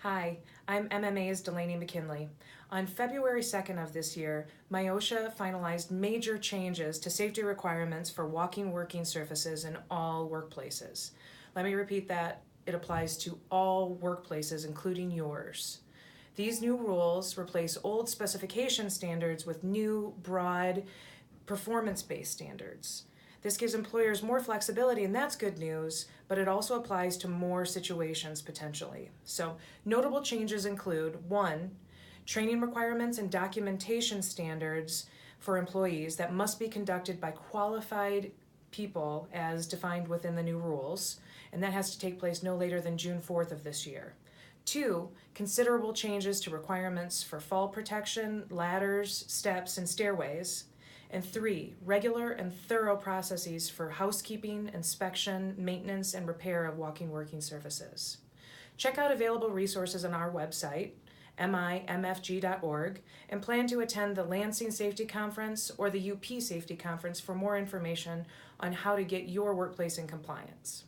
Hi, I'm MMA's Delaney McKinley. On February 2nd of this year, MIOSHA finalized major changes to safety requirements for walking working surfaces in all workplaces. Let me repeat that. It applies to all workplaces, including yours. These new rules replace old specification standards with new, broad, performance-based standards. This gives employers more flexibility, and that's good news, but it also applies to more situations potentially. So, notable changes include 1. Training requirements and documentation standards for employees that must be conducted by qualified people as defined within the new rules, and that has to take place no later than June 4th of this year. 2. Considerable changes to requirements for fall protection, ladders, steps, and stairways. And 3. Regular and thorough processes for housekeeping, inspection, maintenance, and repair of walking working surfaces. Check out available resources on our website, mimfg.org, and plan to attend the Lansing Safety Conference or the UP Safety Conference for more information on how to get your workplace in compliance.